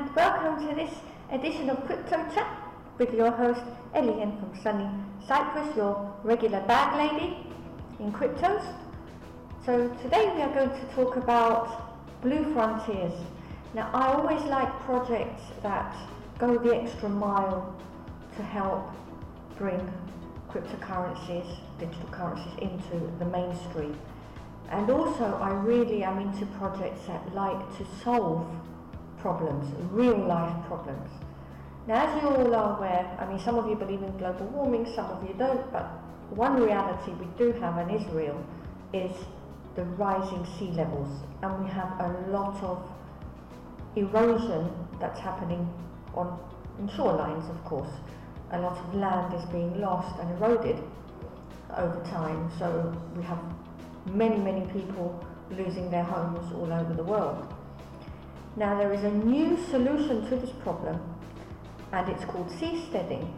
and welcome to this edition of Crypto Chat with your host Elian from sunny Cyprus, your regular bag lady in cryptos. So today we are going to talk about Blue Frontiers. Now, I always like projects that go the extra mile to help bring cryptocurrencies, digital currencies into the mainstream. And also I really am into projects that like to solve problems, real life problems. Now, as you all are aware, I mean, some of you believe in global warming, some of you don't, but one reality we do have and is real is the rising sea levels, and we have a lot of erosion that's happening in shorelines, of course. A lot of land is being lost and eroded over time, so we have many people losing their homes all over the world. Now, there is a new solution to this problem, and it's called seasteading.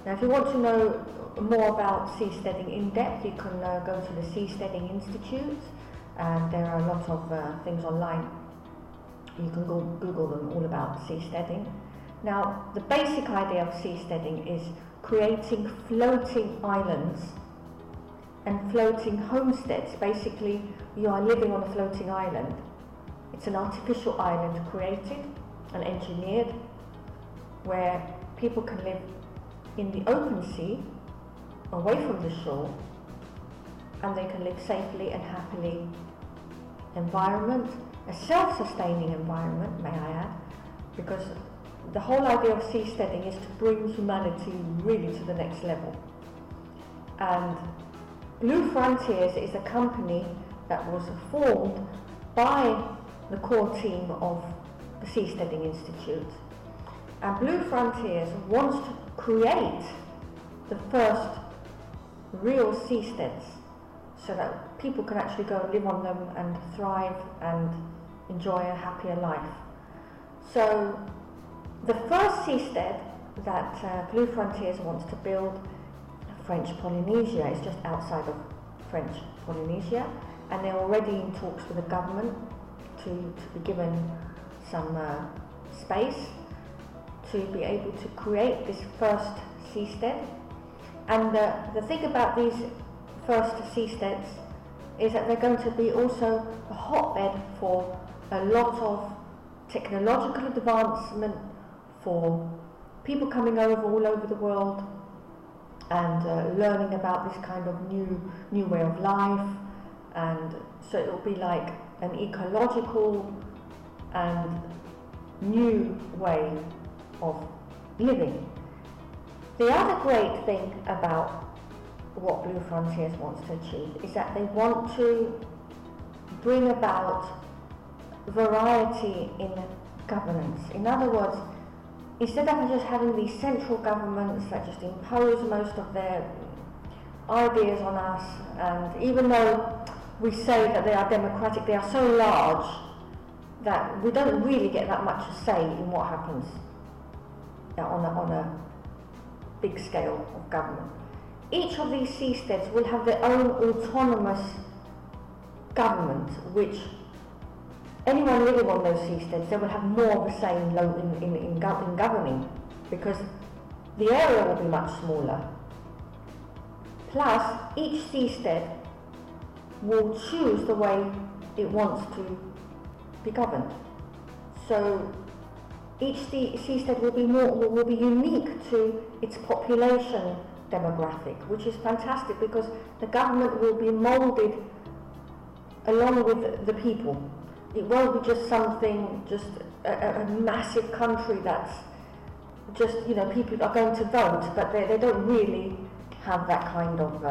Now, if you want to know more about seasteading in depth, you can go to the Seasteading Institute, and there are a lot of things online. You can Google them all about seasteading. Now, the basic idea of seasteading is creating floating islands and floating homesteads. Basically, you are living on a floating island. It's an artificial island created and engineered where people can live in the open sea, away from the shore, and they can live safely and happily. Environment, a self-sustaining environment, may I add, because the whole idea of seasteading is to bring humanity really to the next level. And Blue Frontiers is a company that was formed by the core team of the Seasteading Institute. And Blue Frontiers wants to create the first real seasteads so that people can actually go and live on them and thrive and enjoy a happier life. So the first seastead that Blue Frontiers wants to build, French Polynesia, is just outside of French Polynesia, and they're already in talks with the government to be given some space to be able to create this first seastead. And the thing about these first seasteads is that they're going to be also a hotbed for a lot of technological advancement, for people coming all over the world and learning about this kind of new way of life. And so it will be like an ecological and new way of living. The other great thing about what Blue Frontiers wants to achieve is that they want to bring about variety in governance. In other words, instead of just having these central governments that just impose most of their ideas on us, and even though we say that they are democratic, they are so large that we don't really get that much say in what happens on a big scale of government. Each of these seasteads will have their own autonomous government, which anyone living on those seasteads, they will have more of a say in governing, because the area will be much smaller. Plus, each seastead will choose the way it wants to be governed. So each seastead will be unique to its population demographic, which is fantastic because the government will be molded along with the people. It won't be just a massive country that's just, people are going to vote, but they don't really have that kind of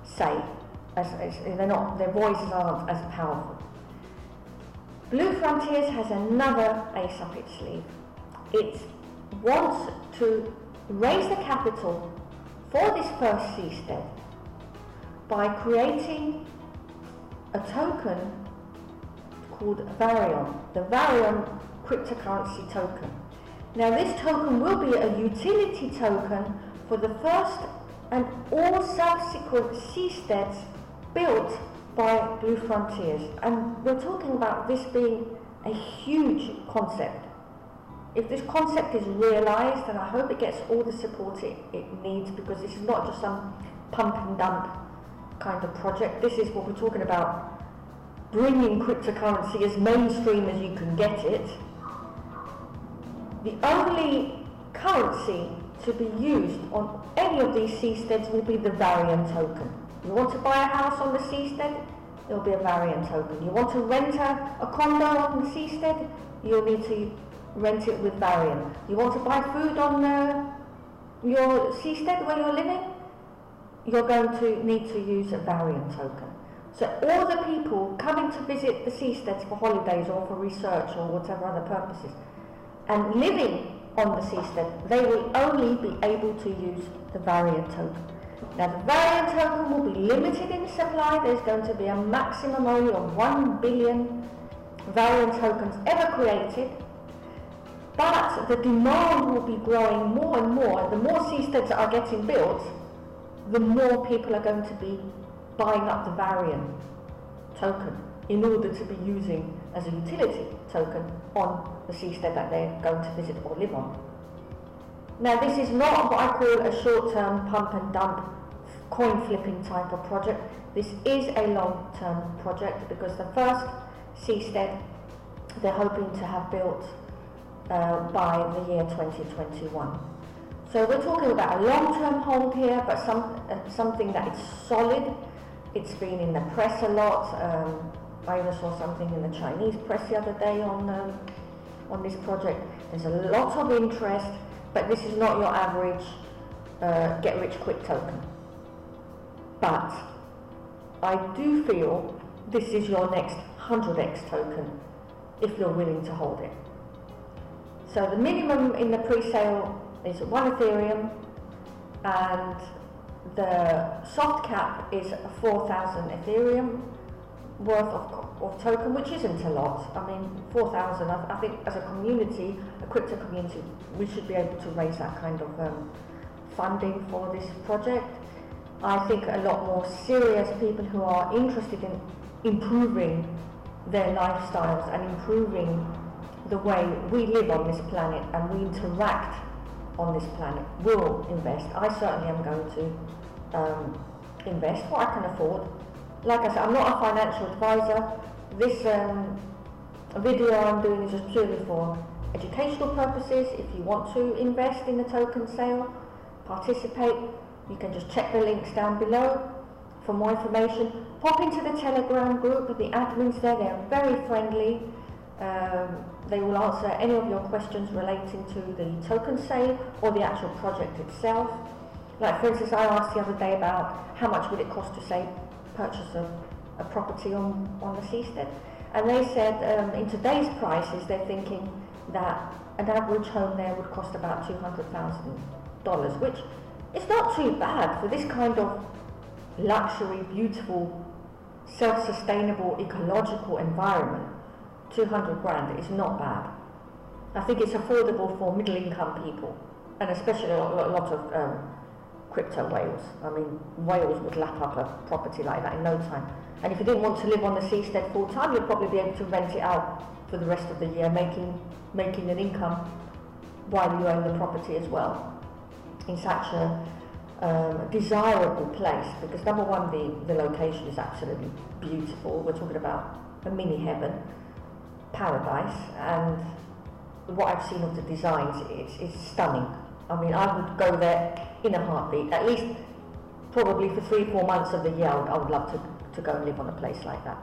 say. Their voices aren't as powerful. Blue Frontiers has another ace up its sleeve. It wants to raise the capital for this first seastead by creating a token called VARYON, the VARYON cryptocurrency token. Now, this token will be a utility token for the first and all subsequent seasteads built by Blue Frontiers. And we're talking about this being a huge concept. if this concept is realised, and I hope it gets all the support it needs, because this is not just some pump and dump kind of project. This is what we're talking about, bringing cryptocurrency as mainstream as you can get it. The only currency to be used on any of these seasteads will be the VARYON token. You want to buy a house on the seastead, there will be a VARYON token. You want to rent a condo on the seastead, you'll need to rent it with VARYON. You want to buy food on your seastead where you're living, you're going to need to use a VARYON token. So all the people coming to visit the seasteads for holidays or for research or whatever other purposes, and living on the seastead, they will only be able to use the VARYON token. Now the VARYON token will be limited in supply. There's going to be a maximum only of 1 billion VARYON tokens ever created, but the demand will be growing more and more. The more seasteads that are getting built, the more people are going to be buying up the VARYON token in order to be using as a utility token on the seastead that they're going to visit or live on. Now this is not what I call a short-term pump and dump coin flipping type of project. This is a long-term project, because the first seastead they're hoping to have built by the year 2021. So we're talking about a long-term hold here, but something that is solid. It's been in the press a lot. I even saw something in the Chinese press the other day on this project. There's a lot of interest, but this is not your average get-rich-quick token. But I do feel this is your next 100x token if you're willing to hold it. So the minimum in the pre-sale is 1 Ethereum, and the soft cap is 4,000 Ethereum worth of token, which isn't a lot. I mean, 4,000, I think as a community, a crypto community, we should be able to raise that kind of funding for this project. I think a lot more serious people who are interested in improving their lifestyles and improving the way we live on this planet and we interact on this planet will invest. I certainly am going to invest what I can afford. Like I said, I'm not a financial advisor. This video I'm doing is just purely for educational purposes. If you want to invest in the token sale, participate, you can just check the links down below for more information. Pop into the Telegram group with the admins there. They're very friendly. They will answer any of your questions relating to the token sale or the actual project itself. Like for instance, I asked the other day about how much would it cost to say purchase a property on the seastead, and they said in today's prices they're thinking that an average home there would cost about $200,000, which is not too bad for this kind of luxury, beautiful, self-sustainable, ecological environment. 200 grand is not bad. I think it's affordable for middle-income people, and especially a lot of crypto whales. I mean, whales would lap up a property like that in no time. And if you didn't want to live on the seastead full time, you'd probably be able to rent it out for the rest of the year, making an income while you own the property as well, in such a desirable place. Because number one, the location is absolutely beautiful. We're talking about a mini heaven, paradise, and what I've seen of the designs, it's stunning. I mean, I would go there in a heartbeat. At least probably for 3-4 months of the year I would love to go and live on a place like that.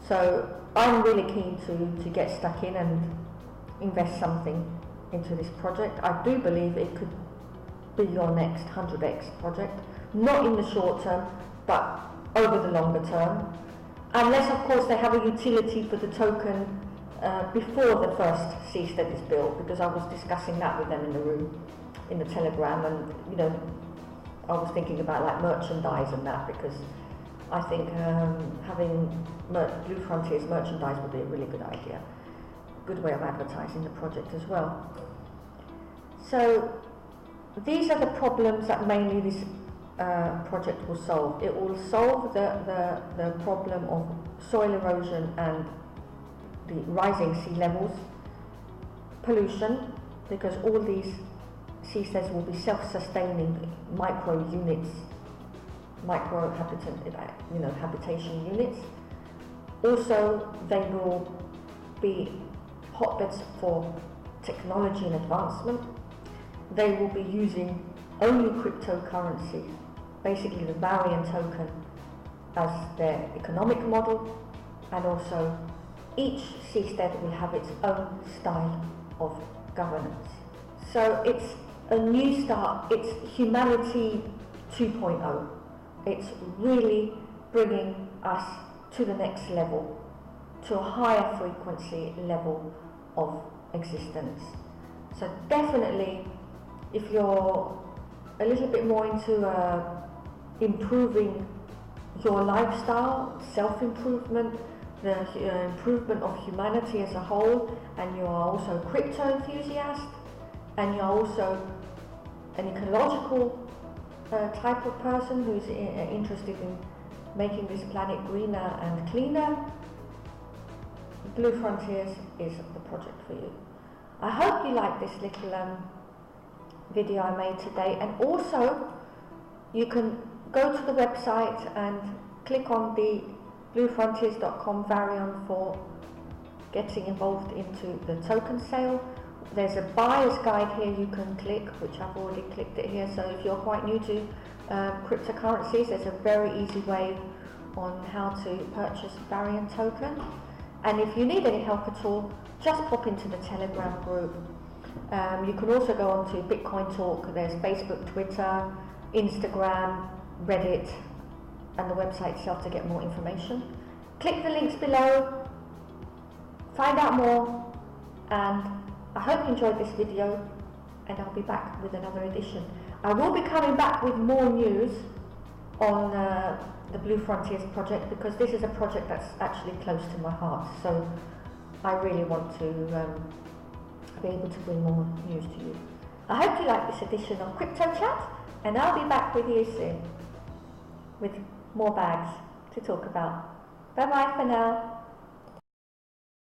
So I'm really keen to get stuck in and invest something into this project. I do believe it could be your next 100x project, not in the short term but over the longer term, unless of course they have a utility for the token before the first seastead is built, because I was discussing that with them in the room in the Telegram, and you know, I was thinking about like merchandise and that, because I think having Blue Frontiers merchandise would be a really good idea, good way of advertising the project as well. So these are the problems that mainly this project will solve. It will solve the problem of soil erosion and the rising sea levels, pollution, because all these seasteads will be self-sustaining micro units, habitation units. Also, they will be hotbeds for technology and advancement. They will be using only cryptocurrency, basically the VARYON token, as their economic model, and also each seastead will have its own style of governance. So it's a new start, it's humanity 2.0. It's really bringing us to the next level, to a higher frequency level of existence. So definitely, if you're a little bit more into improving your lifestyle, self-improvement, the improvement of humanity as a whole, and you are also a crypto enthusiast, and you're also an ecological type of person who's interested in making this planet greener and cleaner, Blue Frontiers is the project for you. I hope you like this little video I made today, and also you can go to the website and click on the bluefrontiers.com VARYON for getting involved into the token sale. There's a buyer's guide here you can click, which I've already clicked it here, so if you're quite new to cryptocurrencies, there's a very easy way on how to purchase VARYON token. And if you need any help at all, just pop into the Telegram group. You can also go on to Bitcoin Talk. There's Facebook, Twitter, Instagram, Reddit, and the website itself to get more information. Click the links below, find out more, and I hope you enjoyed this video, and I'll be back with another edition. I will be coming back with more news on the Blue Frontiers project, because this is a project that's actually close to my heart, so I really want to be able to bring more news to you. I hope you like this edition of Crypto Chat, and I'll be back with you soon with more bags to talk about. Bye bye for now.